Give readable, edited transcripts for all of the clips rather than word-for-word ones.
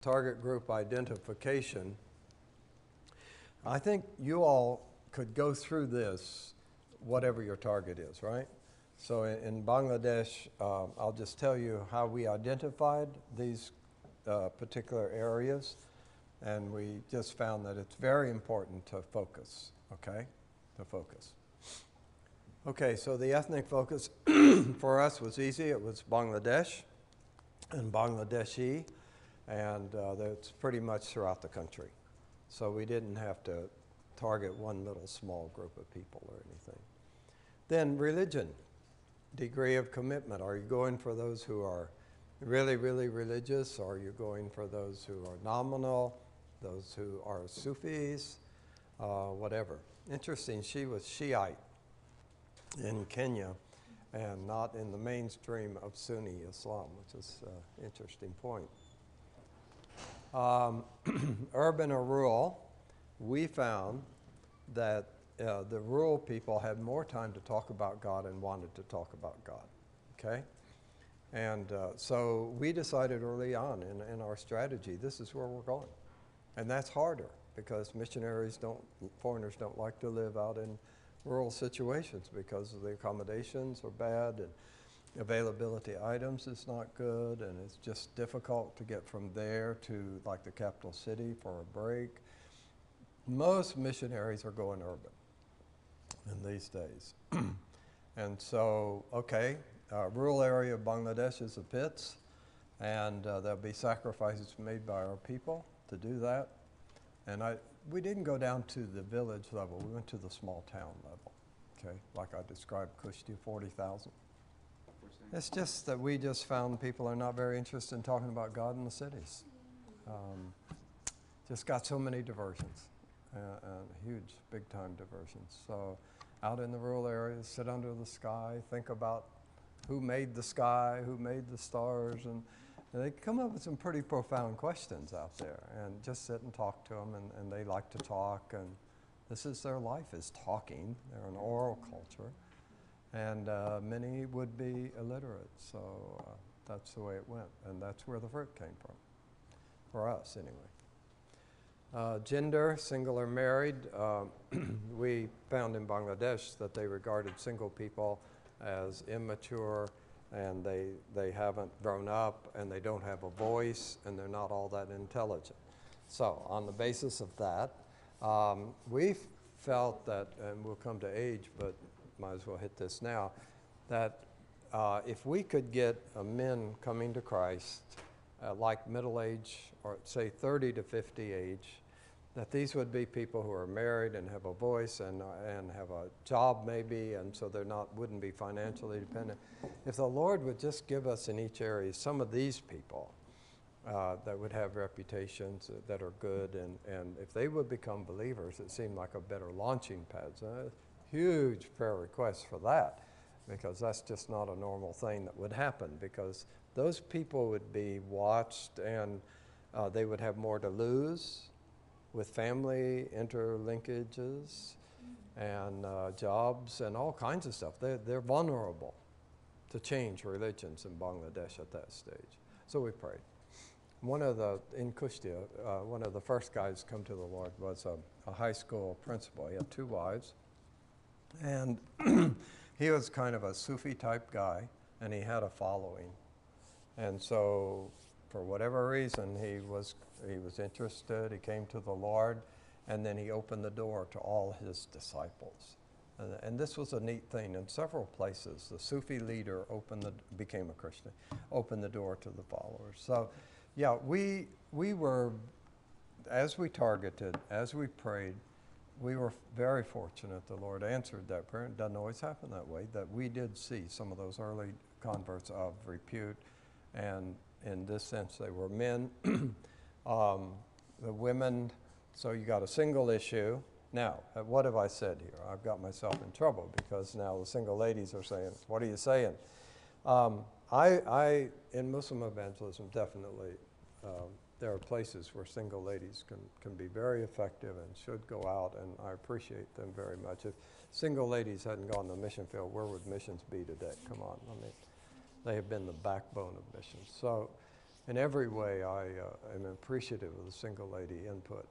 target group identification, I think you all could go through this, whatever your target is, right? So in Bangladesh, I'll just tell you how we identified these particular areas, and we just found that it's very important to focus, okay? To focus. Okay, so the ethnic focus for us was easy. It was Bangladesh and Bangladeshi, and it's pretty much throughout the country. So we didn't have to target one little small group of people or anything. Then religion, degree of commitment. Are you going for those who are really, really religious? Or are you going for those who are nominal, those who are Sufis, whatever? Interesting, she was Shiite in Kenya and not in the mainstream of Sunni Islam, which is an interesting point. Urban or rural, we found that the rural people had more time to talk about God and wanted to talk about God, okay? And so we decided early on in our strategy, this is where we're going. And that's harder because foreigners don't like to live out in rural situations because the accommodations are bad and availability of items is not good, and it's just difficult to get from there to like the capital city for a break. Most missionaries are going urban in these days. And so, okay, rural area of Bangladesh is the pits, and there'll be sacrifices made by our people to do that. And we didn't go down to the village level, we went to the small town level, okay? Like I described, Kushti, 40,000. It's just that we just found people are not very interested in talking about God in the cities. Just got so many diversions, huge, big-time diversions. So out in the rural areas, sit under the sky, think about who made the sky, who made the stars, and they come up with some pretty profound questions out there, and just sit and talk to them, and they like to talk, and this is their life, is talking. They're an oral culture. And many would be illiterate, so that's the way it went, and that's where the fruit came from, for us anyway. Gender, single or married, we found in Bangladesh that they regarded single people as immature, and they haven't grown up, and they don't have a voice, and they're not all that intelligent. So on the basis of that, we felt that, and we'll come to age, but might as well hit this now, that if we could get men coming to Christ like middle age, or say 30 to 50 age, that these would be people who are married and have a voice and have a job maybe, and so wouldn't be financially dependent. If the Lord would just give us in each area some of these people that would have reputations that are good, and if they would become believers, it seemed like a better launching pad. So, huge prayer request for that, because that's just not a normal thing that would happen, because those people would be watched, and they would have more to lose with family interlinkages and jobs and all kinds of stuff. They're vulnerable to change religions in Bangladesh at that stage. So we prayed. In Kushtia, one of the first guys come to the Lord was a high school principal. He had 2 wives. And he was kind of a Sufi type guy, and he had a following. And so for whatever reason, he was interested, he came to the Lord, and then he opened the door to all his disciples. And this was a neat thing. In several places, the Sufi leader became a Christian, opened the door to the followers. So yeah, we were, as we targeted, as we prayed, we were very fortunate the Lord answered that prayer. It doesn't always happen that way, that we did see some of those early converts of repute, and in this sense they were men. The women, so you got a single issue. Now, what have I said here? I've got myself in trouble, because now the single ladies are saying, what are you saying? In Muslim evangelism, definitely, there are places where single ladies can be very effective and should go out, and I appreciate them very much. If single ladies hadn't gone to the mission field, where would missions be today? Come on, I mean, they have been the backbone of missions. So in every way, I am appreciative of the single lady input.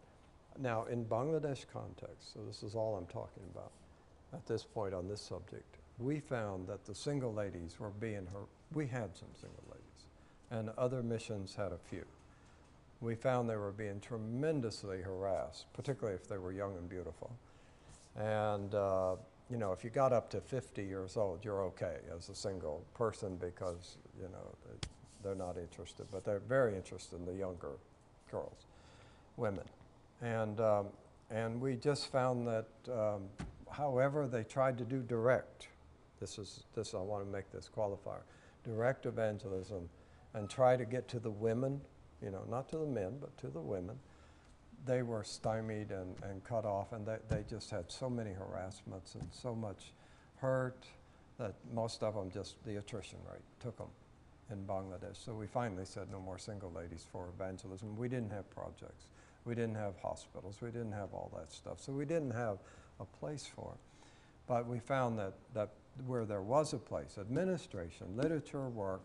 Now, in Bangladesh context, so this is all I'm talking about at this point on this subject, we found that the single ladies were being we had some single ladies, and other missions had a few. We found they were being tremendously harassed, particularly if they were young and beautiful. And you know, if you got up to 50 years old, you're okay as a single person because, you know, they're not interested, but they're very interested in the younger girls, women. And we just found that, however, they tried to do direct, I want to make this qualifier, direct evangelism and try to get to the women, you know, not to the men, but to the women. They were stymied and cut off, and they just had so many harassments and so much hurt that most of them just, the attrition rate took them in Bangladesh. So we finally said no more single ladies for evangelism. We didn't have projects. We didn't have hospitals. We didn't have all that stuff. So we didn't have a place for it. But we found that where there was a place, administration, literature work,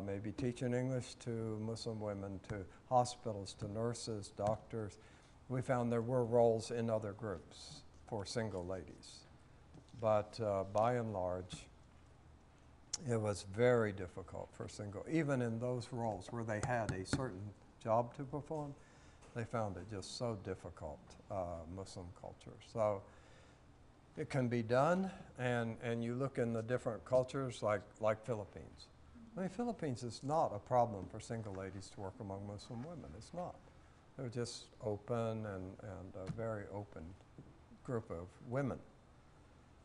maybe teaching English to Muslim women, to hospitals, to nurses, doctors. We found there were roles in other groups for single ladies. But by and large, it was very difficult for single, even in those roles where they had a certain job to perform, they found it just so difficult, Muslim culture. So it can be done, and you look in the different cultures like Philippines. I mean, Philippines is not a problem for single ladies to work among Muslim women. It's not. They're just open and a very open group of women.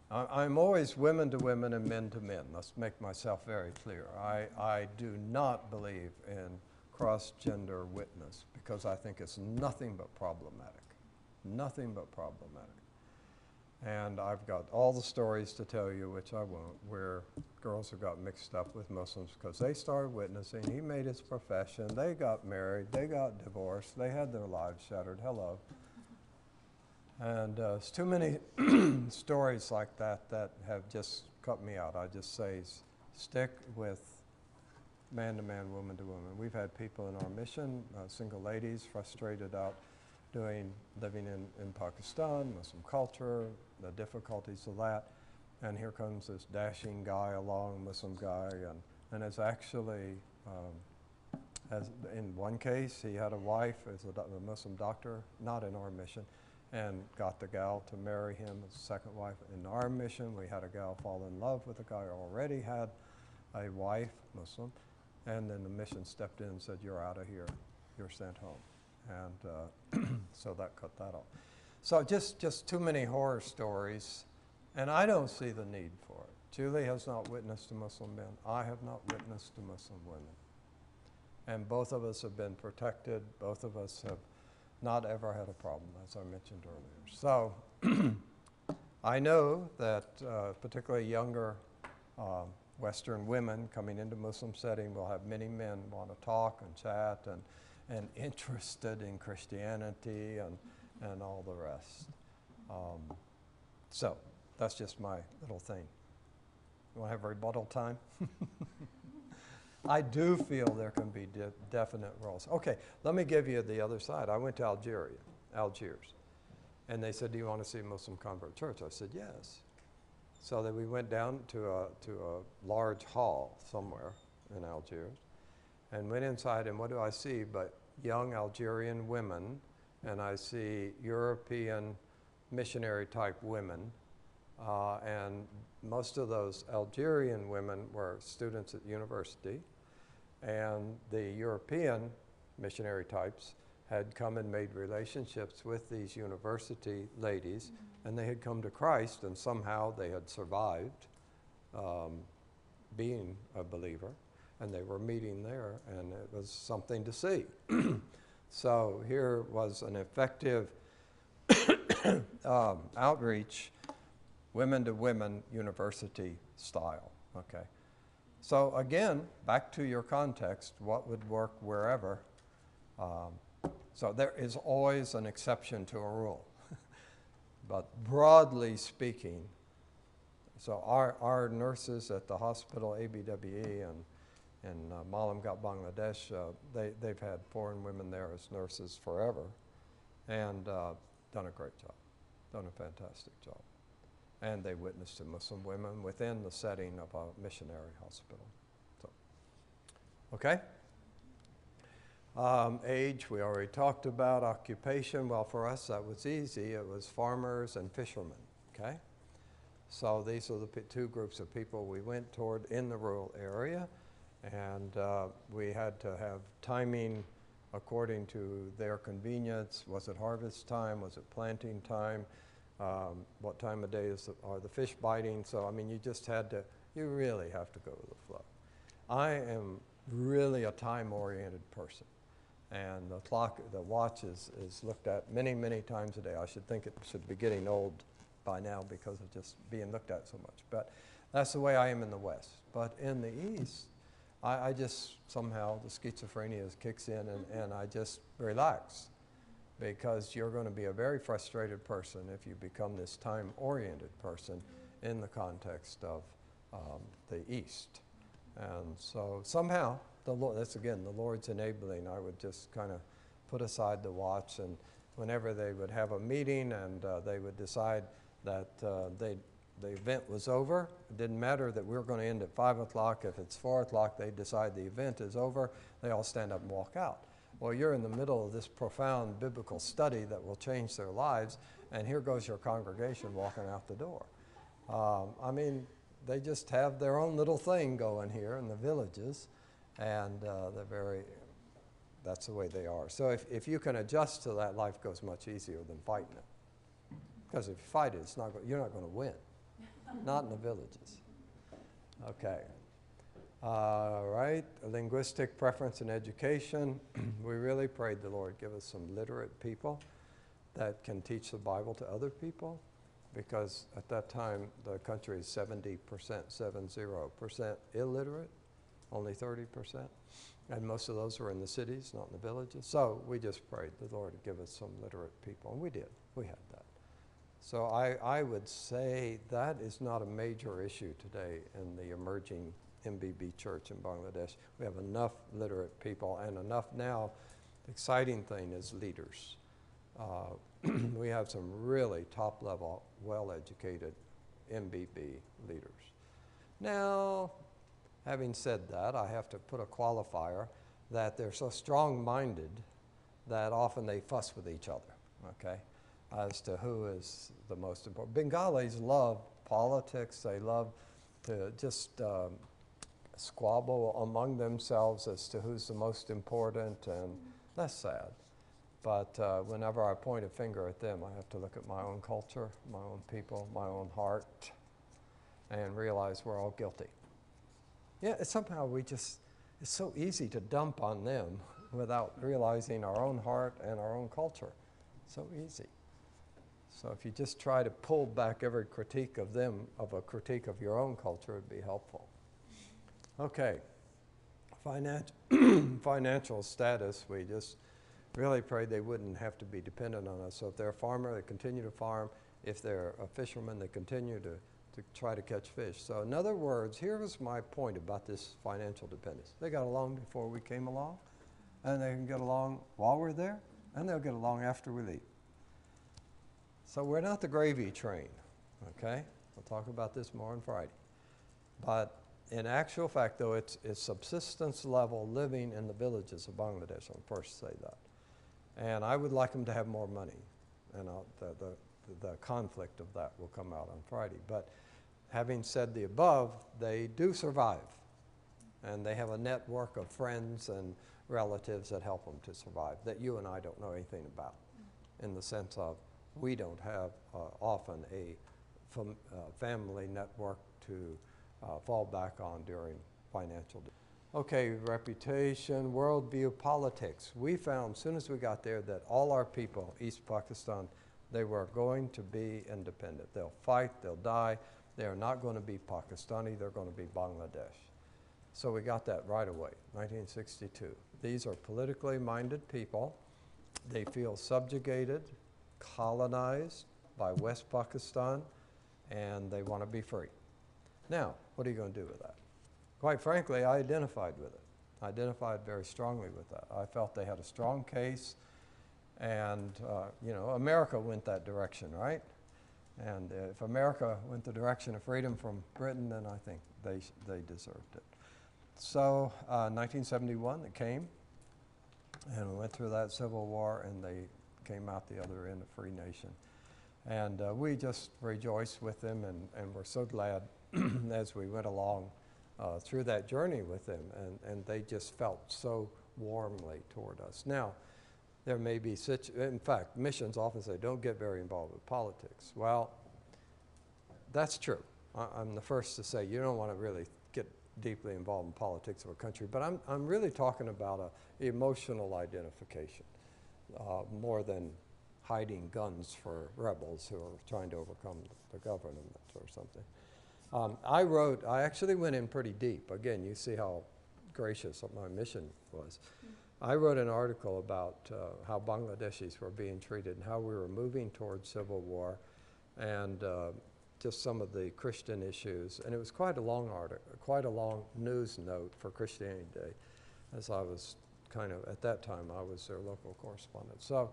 I'm always women to women and men to men. Let's make myself very clear. I do not believe in cross-gender witness because I think it's nothing but problematic. Nothing but problematic. And I've got all the stories to tell you, which I won't, where girls have got mixed up with Muslims because they started witnessing, he made his profession, they got married, they got divorced, they had their lives shattered, hello. And it's too many stories like that have just cut me out. I just say stick with man to man, woman to woman. We've had people in our mission, single ladies, frustrated out living in Pakistan, Muslim culture, the difficulties of that. And here comes this dashing guy along, Muslim guy, and it's actually, as in one case, he had a wife as a Muslim doctor, not in our mission, and got the gal to marry him as a second wife. In our mission, we had a gal fall in love with a guy who already had a wife, Muslim, and then the mission stepped in and said, you're out of here, you're sent home. And so that cut that off. So just too many horror stories, and I don't see the need for it. Julie has not witnessed to Muslim men. I have not witnessed to Muslim women. And both of us have been protected. Both of us have not ever had a problem, as I mentioned earlier. So I know that particularly younger Western women coming into Muslim setting will have many men want to talk and chat and interested in Christianity and all the rest. So that's just my little thing. You want to have rebuttal time? I do feel there can be definite roles. Okay, let me give you the other side. I went to Algiers, and they said, do you want to see a Muslim convert church? I said, yes. So then we went down to a large hall somewhere in Algiers, and went inside, and what do I see but young Algerian women, and I see European missionary type women, and most of those Algerian women were students at university, and the European missionary types had come and made relationships with these university ladies, and they had come to Christ, and somehow they had survived being a believer. And they were meeting there, and it was something to see. So here was an effective outreach, women to women university style, okay? So again, back to your context, what would work wherever? So there is always an exception to a rule. But broadly speaking, so our nurses at the hospital, ABWE, in Malamgat, Bangladesh. They've had foreign women there as nurses forever, and done a great job, done a fantastic job. And they witnessed to Muslim women within the setting of a missionary hospital. So, okay. Age, we already talked about. Occupation, well, for us that was easy. It was farmers and fishermen, okay? So these are the two groups of people we went toward in the rural area, and we had to have timing according to their convenience. Was it harvest time? Was it planting time? What time of day are the fish biting? So, I mean, you really have to go with the flow. I am really a time-oriented person. And the watch is looked at many, many times a day. I should think it should be getting old by now because of just being looked at so much. But that's the way I am in the West. But in the East, I just somehow, the schizophrenia kicks in and I just relax, because you're going to be a very frustrated person if you become this time-oriented person in the context of the East. And so somehow, that's again, the Lord's enabling. I would just kind of put aside the watch, and whenever they would have a meeting and they would decide that the event was over, it didn't matter that we were going to end at 5 o'clock. If it's 4 o'clock, they decide the event is over, they all stand up and walk out. Well, you're in the middle of this profound biblical study that will change their lives, and here goes your congregation walking out the door. I mean, they just have their own little thing going here in the villages, and that's the way they are. So if you can adjust to that, life goes much easier than fighting it. Because if you fight it, you're not going to win. Not in the villages. Okay. All right, linguistic preference in education. We really prayed the Lord give us some literate people that can teach the Bible to other people, because at that time the country is 70%, 70% illiterate, only 30%. And most of those were in the cities, not in the villages. So we just prayed the Lord to give us some literate people, and we did. We had that. So I would say that is not a major issue today in the emerging MBB church in Bangladesh. We have enough literate people, and enough now. The exciting thing is leaders. We have some really top-level, well-educated MBB leaders. Now, having said that, I have to put a qualifier that they're so strong-minded that often they fuss with each other, okay, as to who is the most important. Bengalis love politics. They love to just squabble among themselves as to who's the most important, and that's sad. But whenever I point a finger at them, I have to look at my own culture, my own people, my own heart, and realize we're all guilty. Yeah, somehow it's so easy to dump on them without realizing our own heart and our own culture. So easy. So if you just try to pull back every critique of them, of a critique of your own culture, it would be helpful. Okay, financial status, we just really prayed they wouldn't have to be dependent on us. So if they're a farmer, they continue to farm. If they're a fisherman, they continue to try to catch fish. So in other words, here was my point about this financial dependence. They got along before we came along, and they can get along while we're there, and they'll get along after we leave. So we're not the gravy train, okay? We'll talk about this more on Friday. But in actual fact, though, it's subsistence level living in the villages of Bangladesh. I'll first say that. And I would like them to have more money. And the conflict of that will come out on Friday. But having said the above, they do survive. And they have a network of friends and relatives that help them to survive that you and I don't know anything about, in the sense of we don't have often a family network to fall back on during financial. Okay, reputation, worldview, politics. We found as soon as we got there that all our people, East Pakistan, they were going to be independent. They'll fight, they'll die. They are not going to be Pakistani, they're going to be Bangladesh. So we got that right away, 1962. These are politically minded people. They feel subjugated, colonized by West Pakistan, and they want to be free. Now, what are you going to do with that? Of quite frankly, I identified with it. I identified very strongly with that. I felt they had a strong case, and you know, America went that direction, right? And if America went the direction of freedom from Britain, then I think they deserved it. So 1971, it came, and we went through that Civil War, and they came out the other end a free nation. And we just rejoiced with them, and we're so glad as we went along through that journey with them, and they just felt so warmly toward us. Now, there may be in fact, missions often say, don't get very involved with politics. Well, that's true. I'm the first to say you don't want to really get deeply involved in politics of a country, but I'm really talking about a emotional identification more than hiding guns for rebels who are trying to overcome the government or something. I actually went in pretty deep. Again, you see how gracious my mission was. I wrote an article about how Bangladeshis were being treated and how we were moving towards civil war, and just some of the Christian issues. And it was quite a long article, quite a long news note for Christianity Day, as I was kind of, at that time, I was their local correspondent. So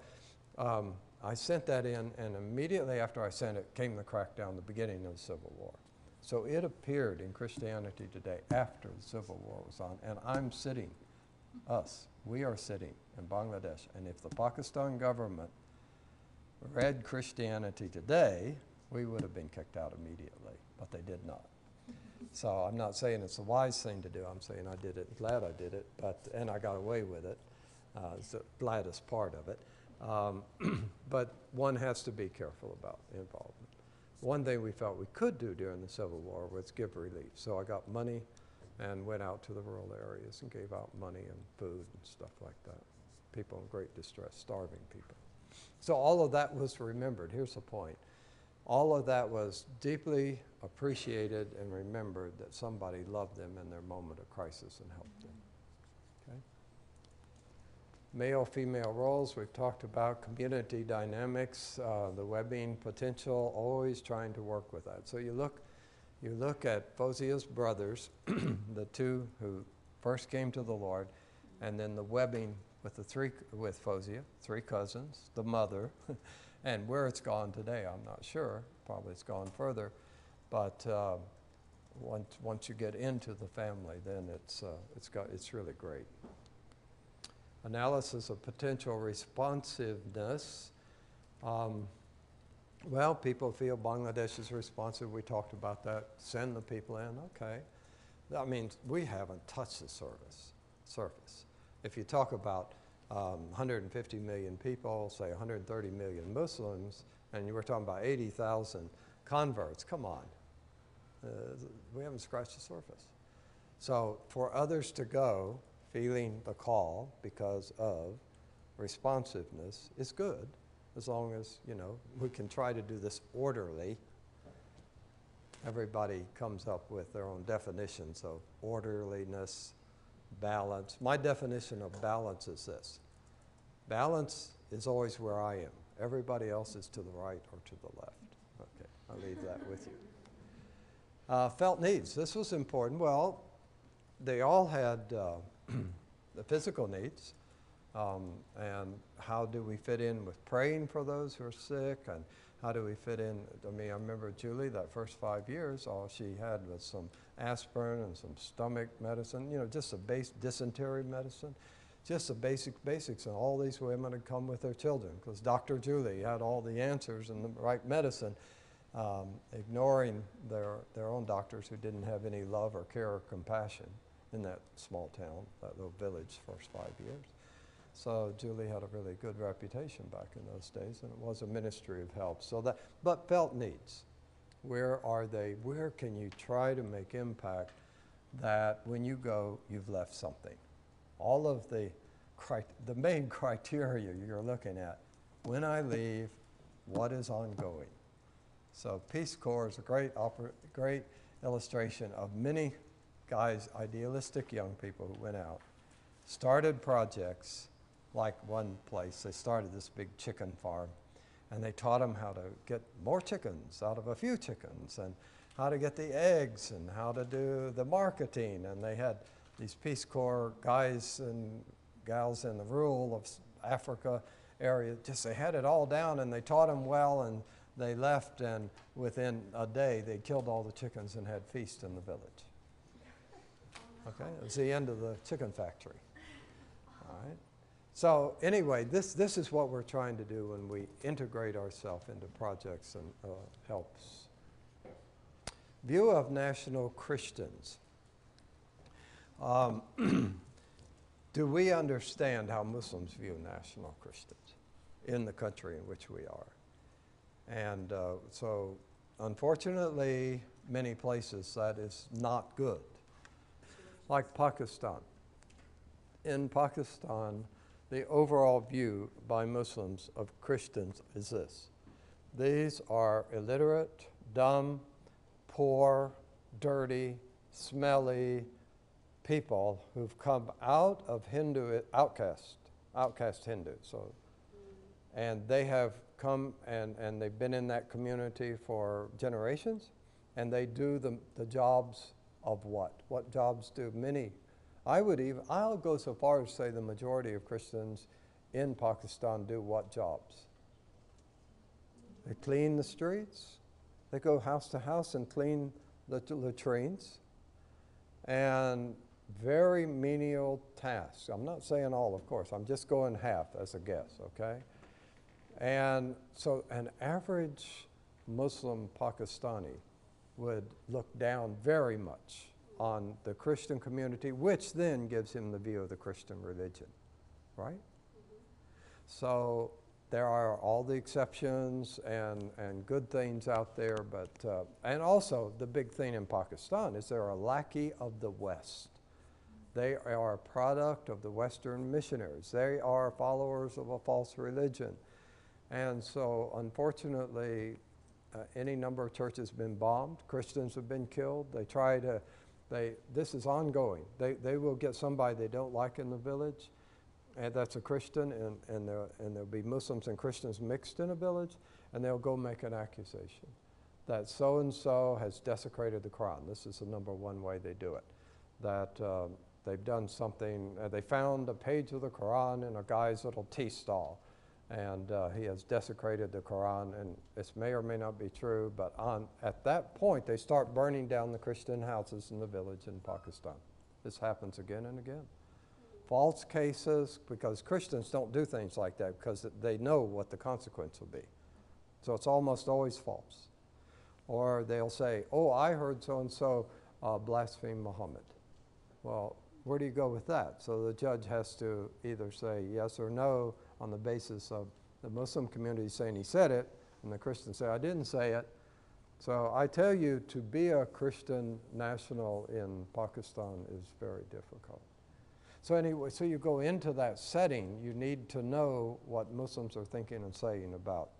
I sent that in, and immediately after I sent it came the crackdown, the beginning of the Civil War. So it appeared in Christianity Today after the Civil War was on, and I'm sitting, we are sitting in Bangladesh, and if the Pakistan government read Christianity Today, we would have been kicked out immediately, but they did not. So I'm not saying it's a wise thing to do. I'm saying I did it, glad I did it, and I got away with it. It's the gladdest part of it. But one has to be careful about involvement. One thing we felt we could do during the Civil War was give relief. So I got money and went out to the rural areas and gave out money and food and stuff like that. People in great distress, starving people. So all of that was remembered. Here's the point. All of that was deeply appreciated and remembered that somebody loved them in their moment of crisis and helped them. Okay? Male-female roles, we've talked about community dynamics, the webbing potential, always trying to work with that. So you look at Fauzia's brothers, the two who first came to the Lord, and then the webbing with Fauzia, three cousins, the mother, and where it's gone today, I'm not sure. Probably it's gone further, but once you get into the family, then it's really great. Analysis of potential responsiveness. Well, people feel Bangladesh is responsive. We talked about that. Send the people in. Okay. That means we haven't touched the surface. If you talk about 150 million people, say 130 million Muslims, and you were talking about 80,000 converts, come on. We haven't scratched the surface. So for others to go feeling the call because of responsiveness is good, as long as, you know, we can try to do this orderly. Everybody comes up with their own definitions of orderliness, balance. My definition of balance is this. Balance is always where I am. Everybody else is to the right or to the left. Okay, I'll leave that with you. Felt needs. This was important. Well, they all had the physical needs. And how do we fit in with praying for those who are sick? And how do we fit in? I mean, I remember Julie, that first 5 years, all she had was some aspirin and some stomach medicine, you know, just a dysentery medicine, just the basics. And all these women had come with their children because Dr. Julie had all the answers and the right medicine, ignoring their own doctors who didn't have any love or care or compassion in that small town, that little village, first 5 years. So Julie had a really good reputation back in those days, and it was a ministry of help. So that, but felt needs. Where are they? Where can you try to make impact that when you go, you've left something? All of the main criteria you're looking at. When I leave, what is ongoing? So Peace Corps is a great illustration of many guys, idealistic young people who went out, started projects. Like one place, they started this big chicken farm, and they taught them how to get more chickens out of a few chickens, and how to get the eggs and how to do the marketing. And they had these Peace Corps guys and gals in the rural of Africa area. Just they had it all down, and they taught them well, and they left, and within a day they killed all the chickens and had feast in the village. Okay, it was the end of the chicken factory. All right. So anyway, this is what we're trying to do when we integrate ourselves into projects and helps. View of national Christians. Do we understand how Muslims view national Christians in the country in which we are? And so unfortunately, many places that is not good. Like Pakistan. In Pakistan, the overall view by Muslims of Christians is this. These are illiterate, dumb, poor, dirty, smelly people who've come out of outcast Hindu. So, and they have come and they've been in that community for generations, and they do the jobs of what? What jobs do many? I'll go so far as to say the majority of Christians in Pakistan do what jobs? They clean the streets. They go house to house and clean the latrines. And very menial tasks. I'm not saying all, of course. I'm just going half as a guess, okay? And so an average Muslim Pakistani would look down very much on the Christian community, which then gives him the view of the Christian religion, right? So there are all the exceptions and good things out there, but, and also the big thing in Pakistan is they're a lackey of the West. They are a product of the Western missionaries. They are followers of a false religion. And so unfortunately, any number of churches have been bombed. Christians have been killed. This is ongoing. They will get somebody they don't like in the village, and that's a Christian, and there'll be Muslims and Christians mixed in a village, and they'll go make an accusation that so-and-so has desecrated the Quran. This is the number one way they do it. That they've done something, they found a page of the Quran in a guy's little tea stall, and he has desecrated the Quran, and this may or may not be true, but at that point, they start burning down the Christian houses in the village in Pakistan. This happens again and again. False cases, because Christians don't do things like that because they know what the consequence will be. So it's almost always false. Or they'll say, oh, I heard so-and-so blaspheme Muhammad. Well, where do you go with that? So the judge has to either say yes or no on the basis of the Muslim community saying he said it, and the Christians say, I didn't say it. So I tell you, to be a Christian national in Pakistan is very difficult. So anyway, so you go into that setting, you need to know what Muslims are thinking and saying about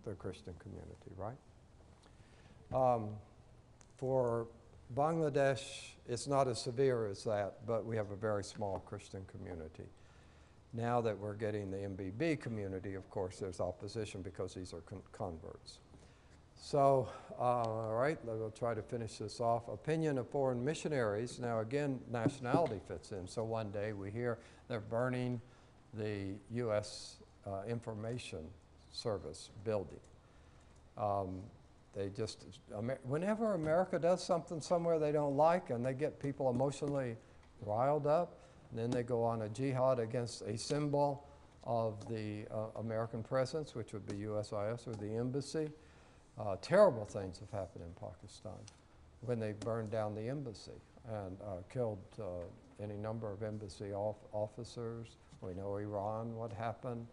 the Christian community, right? For Bangladesh, it's not as severe as that, but we have a very small Christian community. Now that we're getting the MBB community, of course, there's opposition because these are converts. So, all right, we'll try to finish this off. Opinion of foreign missionaries. Now, again, nationality fits in. So one day we hear they're burning the U.S. Information Service building. Whenever America does something somewhere they don't like and they get people emotionally riled up, and then they go on a jihad against a symbol of the American presence, which would be USIS or the embassy. Terrible things have happened in Pakistan when they burned down the embassy and killed any number of embassy officers. We know Iran, what happened.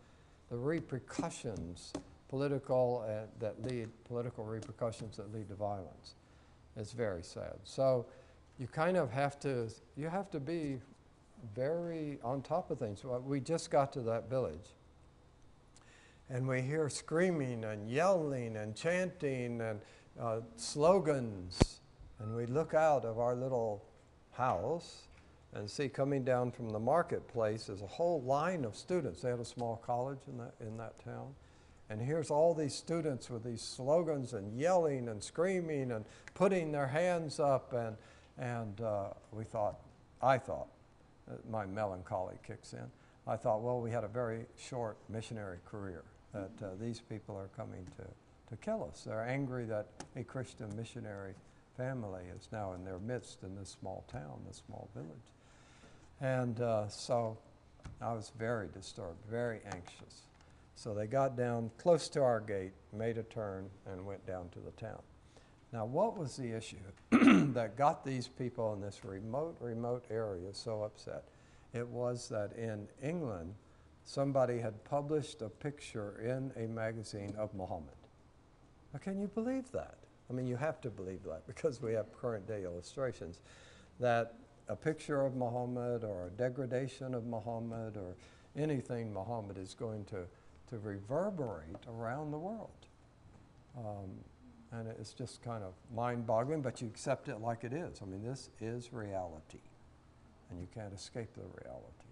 The repercussions, political repercussions that lead to violence. It's very sad. So you kind of have to be very on top of things. We just got to that village, and we hear screaming and yelling and chanting and slogans, and we look out of our little house and see coming down from the marketplace is a whole line of students. They had a small college in that town, And here's all these students with these slogans and yelling and screaming and putting their hands up, and I thought, my melancholy kicks in. I thought, well, we had a very short missionary career, that these people are coming to kill us. They're angry that a Christian missionary family is now in their midst in this small town, this small village. And so I was very disturbed, very anxious. So they got down close to our gate, made a turn, and went down to the town. Now, what was the issue that got these people in this remote area so upset? It was that in England, somebody had published a picture in a magazine of Muhammad. Now, can you believe that? I mean, you have to believe that because we have current day illustrations that a picture of Muhammad or a degradation of Muhammad or anything Muhammad is going to reverberate around the world. And it's just kind of mind-boggling, but you accept it like it is. I mean, this is reality, and you can't escape the reality.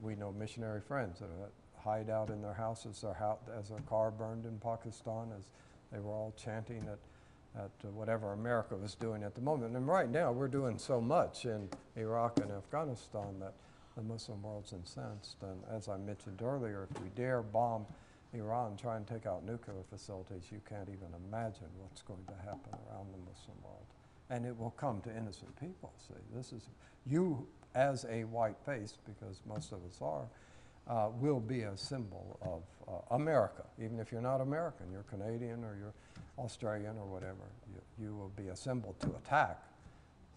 We know missionary friends that hide out in their houses as their car burned in Pakistan, as they were all chanting at whatever America was doing at the moment. And right now, we're doing so much in Iraq and Afghanistan that the Muslim world's incensed. And as I mentioned earlier, if we dare bomb Iran, try and take out nuclear facilities, you can't even imagine what's going to happen around the Muslim world. And it will come to innocent people. See, this is, you as a white face, because most of us are, will be a symbol of America. Even if you're not American, you're Canadian or you're Australian or whatever, you will be a symbol to attack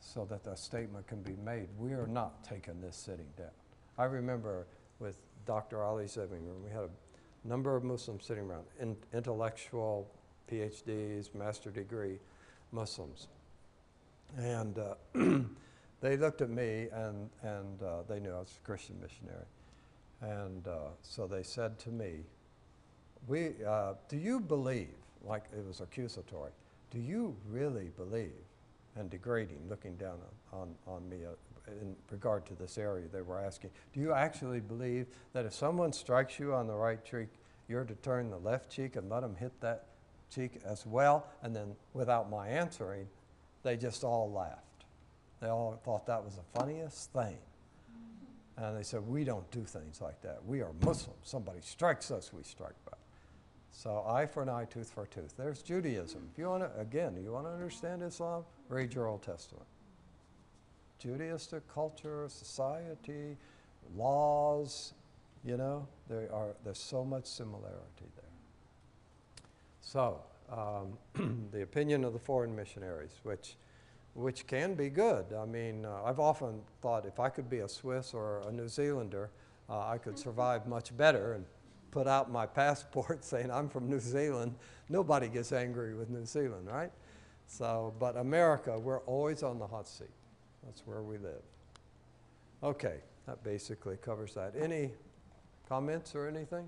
so that the statement can be made, we are not taking this sitting down. I remember with Dr. Ali's living room, we had a number of Muslims sitting around, intellectual, PhDs, master degree Muslims. And they looked at me and they knew I was a Christian missionary. And so they said to me, do you believe, like it was accusatory, do you really believe, and degrading, looking down on me in regard to this area they were asking, do you actually believe that if someone strikes you on the right cheek, you're to turn the left cheek and let them hit that cheek as well? And then without my answering, they just all laughed. They all thought that was the funniest thing. And they said, we don't do things like that. We are Muslims. Somebody strikes us, we strike back. So eye for an eye, tooth for a tooth. There's Judaism. If you want to, again, you want to understand Islam, read your Old Testament. Judaistic culture, society, laws, you know, there's so much similarity there. So, the opinion of the foreign missionaries, which can be good. I mean, I've often thought if I could be a Swiss or a New Zealander, I could survive much better and put out my passport saying I'm from New Zealand. Nobody gets angry with New Zealand, right? So, but America, we're always on the hot seat. That's where we live. Okay, that basically covers that. Any comments or anything?